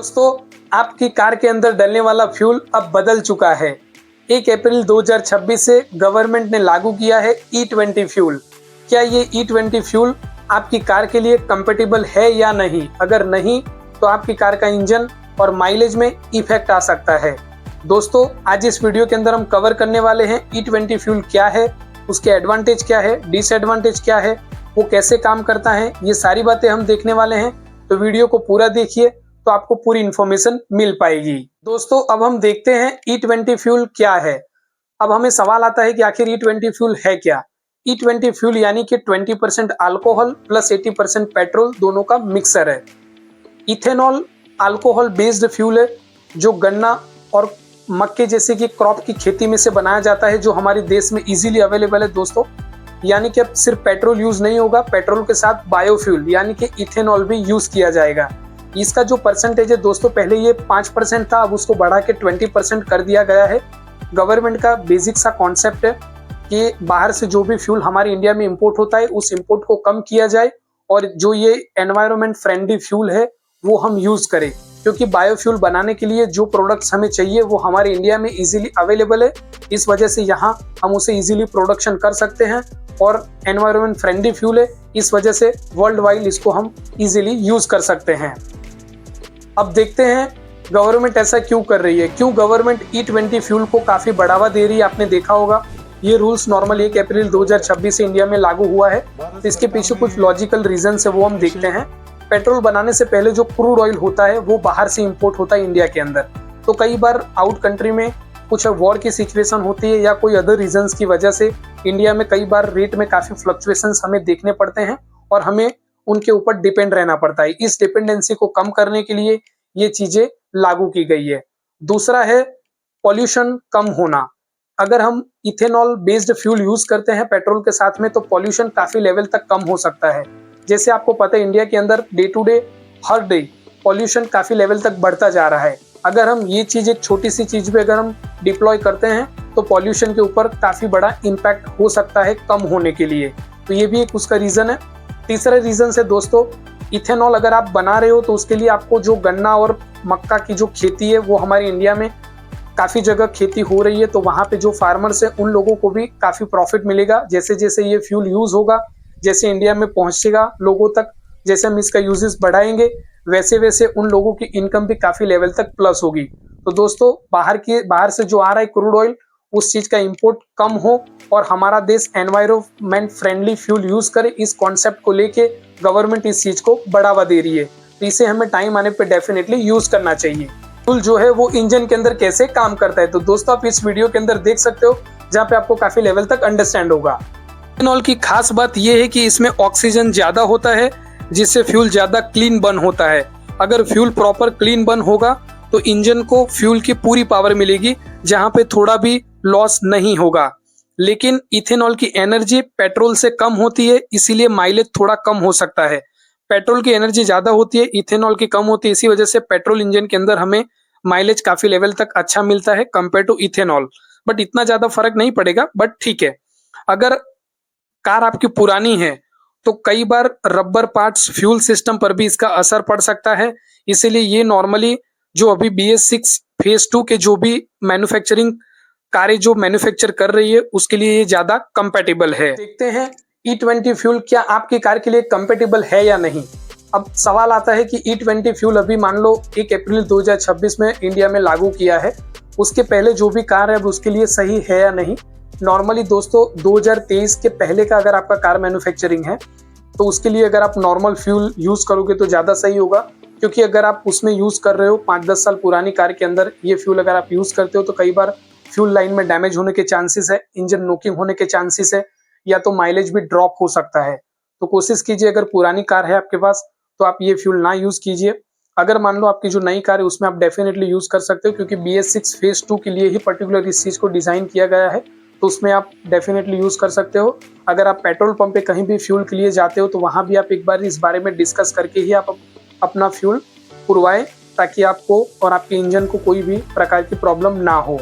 दोस्तों, आपकी कार के अंदर डलने वाला फ्यूल अब बदल चुका है। 1 अप्रैल 2026 से गवर्नमेंट ने लागू किया है E20 फ्यूल। क्या ये E20 फ्यूल आपकी कार के लिए कंपैटिबल है या नहीं? अगर नहीं तो आपकी कार का इंजन और माइलेज में इफेक्ट आ सकता है। दोस्तों, आज इस वीडियो के अंदर हम कवर करने वाले हैं E20 फ्यूल क्या है, उसके एडवांटेज क्या है, डिसएडवांटेज क्या है, वो कैसे काम करता है, ये सारी बातें हम देखने वाले हैं। तो वीडियो को पूरा देखिए तो आपको पूरी इन्फॉर्मेशन मिल पाएगी। दोस्तों, अब हम देखते हैं E20 फ्यूल क्या है। अब हमें सवाल आता है कि आखिर E20 फ्यूल है क्या। E20 फ्यूल यानी कि 20% अल्कोहल प्लस 80% पेट्रोल दोनों का मिक्सर है। इथेनॉल अल्कोहल बेस्ड फ्यूल है जो गन्ना और मक्के जैसे कि क्रॉप की खेती में से बनाया जाता है, जो हमारे देश में इजीली अवेलेबल है। दोस्तों, यानी कि अब सिर्फ पेट्रोल यूज नहीं होगा, पेट्रोल के साथ बायोफ्यूल यानी कि इथेनॉल भी यूज किया जाएगा। इसका जो परसेंटेज है दोस्तों, पहले ये 5% था, अब उसको बढ़ा के 20% कर दिया गया है। गवर्नमेंट का बेसिक सा कॉन्सेप्ट है कि बाहर से जो भी फ्यूल हमारे इंडिया में इंपोर्ट होता है उस इंपोर्ट को कम किया जाए और जो ये एनवायरनमेंट फ्रेंडली फ्यूल है वो हम यूज करें, क्योंकि बायोफ्यूल बनाने के लिए जो प्रोडक्ट्स हमें चाहिए वो हमारे इंडिया में इजीली अवेलेबल है। इस वजह से यहाँ हम उसे इजीली प्रोडक्शन कर सकते हैं और एनवायरनमेंट फ्रेंडली फ्यूल है, इस वजह से वर्ल्ड वाइड इसको हम इजीली यूज कर सकते हैं। अब देखते हैं गवर्नमेंट ऐसा क्यों कर रही है, क्यों गवर्नमेंट E20 फ्यूल को काफी बढ़ावा दे रही है। आपने देखा होगा ये रूल्स नॉर्मल 1 अप्रैल 2026 से इंडिया में लागू हुआ है, तो इसके पीछे कुछ लॉजिकल रीजन है, वो हम देखते हैं। पेट्रोल बनाने से पहले जो क्रूड ऑयल होता है वो बाहर से इंपोर्ट होता है इंडिया के अंदर, तो कई बार आउट कंट्री में कुछ वॉर की सिचुएशन होती है या कोई अदर रीजंस की वजह से इंडिया में कई बार रेट में काफी फ्लक्चुएशंस हमें देखने पड़ते हैं और हमें उनके ऊपर डिपेंड रहना पड़ता है। इस डिपेंडेंसी को कम करने के लिए ये चीजें लागू की गई है। दूसरा है पॉल्यूशन कम होना। अगर हम इथेनॉल बेस्ड फ्यूल यूज करते हैं पेट्रोल के साथ में तो पॉल्यूशन काफी लेवल तक कम हो सकता है। जैसे आपको पता है इंडिया के अंदर डे टू डे हर डे पॉल्यूशन काफी लेवल तक बढ़ता जा रहा है। अगर हम ये चीज एक छोटी सी चीज पे अगर हम डिप्लॉय करते हैं तो पॉल्यूशन के ऊपर काफी बड़ा इम्पैक्ट हो सकता है कम होने के लिए, तो ये भी एक उसका रीजन है। तीसरा रीजन है दोस्तों, इथेनॉल अगर आप बना रहे हो तो उसके लिए आपको जो गन्ना और मक्का की जो खेती है वो हमारे इंडिया में काफी जगह खेती हो रही है, तो वहां पे जो फार्मर्स है उन लोगों को भी काफी प्रॉफिट मिलेगा। जैसे जैसे ये फ्यूल यूज होगा, जैसे इंडिया में पहुंचेगा लोगों तक, जैसे हम इसका यूजेस बढ़ाएंगे वैसे वैसे उन लोगों की इनकम भी काफी लेवल तक प्लस होगी। तो दोस्तों, बाहर से जो आ रहा है क्रूड ऑयल, उस चीज का इंपोर्ट कम हो और हमारा देश एनवायरनमेंट फ्रेंडली फ्यूल यूज करे, इस कॉन्सेप्ट को लेके गवर्नमेंट इस चीज को बढ़ावा दे रही है, तो इसे हमें टाइम आने पे डेफिनेटली यूज करना चाहिए। फ्यूल जो है वो इंजन के अंदर कैसे काम करता है, तो दोस्तों आप इस वीडियो के अंदर देख सकते हो, जहाँ पे आपको काफी लेवल तक अंडरस्टैंड होगा। इथेनॉल की खास बात यह है कि इसमें ऑक्सीजन ज्यादा होता है, जिससे फ्यूल ज्यादा क्लीन बर्न होता है। अगर फ्यूल प्रॉपर क्लीन बर्न होगा तो इंजन को फ्यूल की पूरी पावर मिलेगी, जहां पे थोड़ा भी लॉस नहीं होगा। लेकिन इथेनॉल की एनर्जी पेट्रोल से कम होती है, इसीलिए माइलेज थोड़ा कम हो सकता है। पेट्रोल की एनर्जी ज्यादा होती है, इथेनॉल की कम होती है, इसी वजह से पेट्रोल इंजन के अंदर हमें माइलेज काफी लेवल तक अच्छा मिलता है कंपेयर टू इथेनॉल। बट इतना ज्यादा फर्क नहीं पड़ेगा, बट ठीक है। अगर कार आपकी पुरानी है तो कई बार रबर पार्ट्स फ्यूल सिस्टम पर भी इसका असर पड़ सकता है, इसीलिए ये नॉर्मली जो अभी BS6 फेज 2 के जो भी मैन्युफैक्चरिंग कारें जो मैन्युफैक्चर कर रही है उसके लिए ये ज्यादा कंपैटिबल है। देखते हैं E20 फ्यूल क्या आपकी कार के लिए कंपैटिबल है या नहीं। अब सवाल आता है कि E20 फ्यूल अभी मान लो 1 अप्रैल 2026 में इंडिया में लागू किया है, उसके पहले जो भी कार है अब उसके लिए सही है या नहीं। नॉर्मली दोस्तों 2023 के पहले का अगर आपका कार मैन्युफैक्चरिंग है तो उसके लिए अगर आप नॉर्मल फ्यूल यूज करोगे तो ज्यादा सही होगा, क्योंकि अगर आप उसमें यूज कर रहे हो 5-10 साल पुरानी कार के अंदर ये फ्यूल अगर आप यूज करते हो तो कई बार फ्यूल लाइन में डैमेज होने के चांसेस है, इंजन नोकिंग होने के चांसेस है, या तो माइलेज भी ड्रॉप हो सकता है। तो कोशिश कीजिए अगर पुरानी कार है आपके पास तो आप ये फ्यूल ना यूज कीजिए। अगर मान लो आपकी जो नई कार है उसमें आप डेफिनेटली यूज कर सकते हो, क्योंकि BS6 फेज 2 के लिए ही पर्टिकुलर इस चीज को डिजाइन किया गया है, तो उसमें आप डेफिनेटली यूज कर सकते हो। अगर आप पेट्रोल पंप पे कहीं भी फ्यूल के लिए जाते हो तो वहां भी आप एक बार इस बारे में डिस्कस करके ही आप अपना फ्यूल पुरवाएं, ताकि आपको और आपके इंजन को कोई भी प्रकार की प्रॉब्लम ना हो।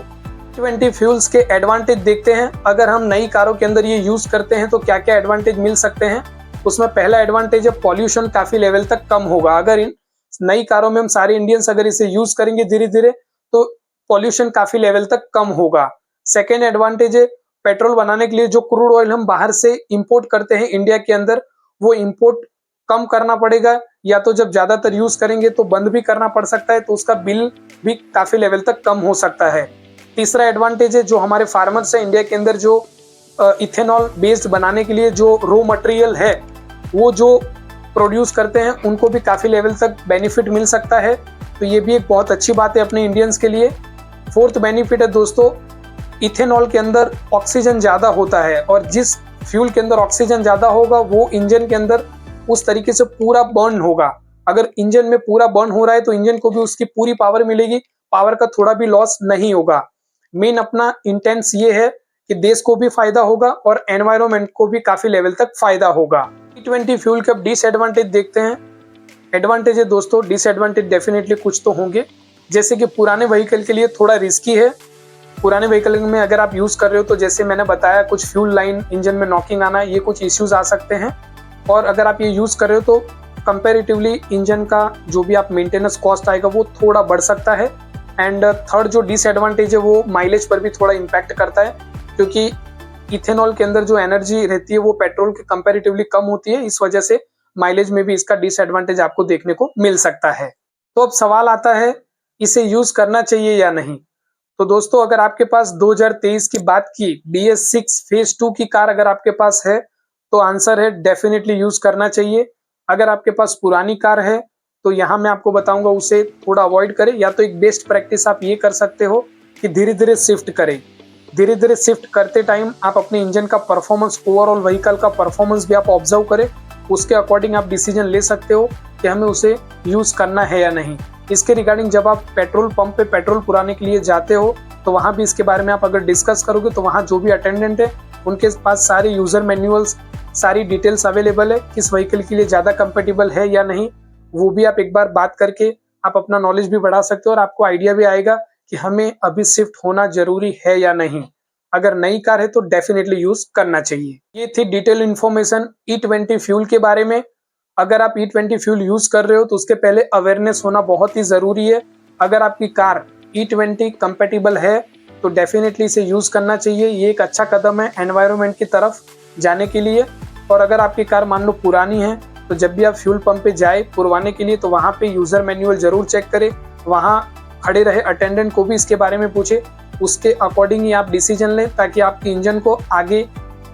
E20 फ्यूल्स के एडवांटेज देखते हैं। अगर हम नई कारों के अंदर ये यूज करते हैं तो क्या क्या एडवांटेज मिल सकते हैं। उसमें पहला एडवांटेज है पॉल्यूशन काफी लेवल तक कम होगा। अगर इन नई कारों में हम सारे इंडियंस अगर इसे यूज करेंगे धीरे धीरे तो पॉल्यूशन काफी लेवल तक कम होगा। सेकेंड एडवांटेज है, पेट्रोल बनाने के लिए जो क्रूड ऑयल हम बाहर से इंपोर्ट करते हैं इंडिया के अंदर, वो इंपोर्ट कम करना पड़ेगा, या तो जब ज्यादातर यूज करेंगे तो बंद भी करना पड़ सकता है, तो उसका बिल भी काफी लेवल तक कम हो सकता है। तीसरा एडवांटेज है, जो हमारे फार्मर्स है इंडिया के अंदर, जो इथेनॉल बेस्ड बनाने के लिए जो रॉ मटेरियल है वो जो प्रोड्यूस करते हैं उनको भी काफी लेवल तक बेनिफिट मिल सकता है, तो ये भी एक बहुत अच्छी बात है अपने इंडियंस के लिए। फोर्थ बेनिफिट है दोस्तों, इथेनॉल के अंदर ऑक्सीजन ज्यादा होता है, और जिस फ्यूल के अंदर ऑक्सीजन ज्यादा होगा वो इंजन के अंदर उस तरीके से पूरा बर्न होगा। अगर इंजन में पूरा बर्न हो रहा है तो इंजन को भी उसकी पूरी पावर मिलेगी, पावर का थोड़ा भी लॉस नहीं होगा। मेन अपना इंटेंस ये है कि देश को भी फायदा होगा और एनवायरनमेंट को भी काफी लेवल तक फायदा होगा। E20 फ्यूल के अब डिसएडवांटेज देखते हैं। एडवांटेज है दोस्तों, डिसएडवांटेज डेफिनेटली कुछ तो होंगे, जैसे कि पुराने व्हीकल के लिए थोड़ा रिस्की है। पुराने व्हीकल में अगर आप यूज कर रहे हो तो जैसे मैंने बताया कुछ फ्यूल लाइन इंजन में नॉकिंग आना, ये कुछ इश्यूज आ सकते हैं, और अगर आप ये यूज कर रहे हो तो कंपैरेटिवली इंजन का जो भी आप मेंटेनेंस कॉस्ट आएगा वो थोड़ा बढ़ सकता है। एंड थर्ड जो डिसएडवांटेज है वो माइलेज पर भी थोड़ा इम्पैक्ट करता है, क्योंकि इथेनॉल के अंदर जो एनर्जी रहती है वो पेट्रोल के कंपैरेटिवली कम होती है, इस वजह से माइलेज में भी इसका डिसएडवांटेज आपको देखने को मिल सकता है। तो अब सवाल आता है इसे यूज करना चाहिए या नहीं। तो दोस्तों अगर आपके पास 2023 की बात की BS6 फेज 2 की कार अगर आपके पास है तो आंसर है डेफिनेटली यूज करना चाहिए। अगर आपके पास पुरानी कार है तो यहाँ मैं आपको बताऊंगा उसे थोड़ा अवॉइड करें, या तो एक बेस्ट प्रैक्टिस आप ये कर सकते हो कि धीरे धीरे शिफ्ट करें। धीरे धीरे शिफ्ट करते टाइम आप अपने इंजन का परफॉर्मेंस, ओवरऑल व्हीकल का परफॉर्मेंस भी आप ऑब्जर्व करें, उसके अकॉर्डिंग आप डिसीजन ले सकते हो कि हमें उसे यूज करना है या नहीं। इसके रिगार्डिंग जब आप पेट्रोल पंप पे पेट्रोल पुराने के लिए जाते हो तो वहाँ भी इसके बारे में आप अगर डिस्कस करोगे तो वहाँ जो भी अटेंडेंट है उनके पास सारे यूजर मैनुअल्स, सारी डिटेल्स अवेलेबल है, किस व्हीकल के लिए ज़्यादा कंपेटेबल है या नहीं, वो भी आप एक बार बात करके आप अपना नॉलेज भी बढ़ा सकते हो और आपको आइडिया भी आएगा कि हमें अभी शिफ्ट होना जरूरी है या नहीं। अगर नई कार है तो डेफिनेटली यूज करना चाहिए। ये थी डिटेल इन्फॉर्मेशन E20 फ्यूल के बारे में। अगर आप E20 फ्यूल यूज कर रहे हो तो उसके पहले अवेयरनेस होना बहुत ही जरूरी है। अगर आपकी कार E20 कंपेटेबल है तो डेफिनेटली इसे यूज करना चाहिए, ये एक अच्छा कदम है एनवायरनमेंट की तरफ जाने के लिए। और अगर आपकी कार मान लो पुरानी है तो जब भी आप फ्यूल पंप पे जाए पुरवाने के लिए तो वहाँ पे यूजर मैनुअल जरूर चेक करें, वहाँ खड़े रहे अटेंडेंट को भी इसके बारे में पूछे, उसके अकॉर्डिंग ही आप डिसीजन लें ताकि आपके इंजन को आगे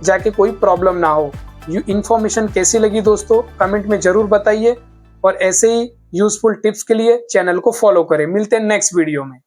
जाके कोई प्रॉब्लम ना हो। इन्फॉर्मेशन कैसी लगी दोस्तों कमेंट में जरूर बताइए, और ऐसे ही यूजफुल टिप्स के लिए चैनल को फॉलो करें। मिलते हैं नेक्स्ट वीडियो में।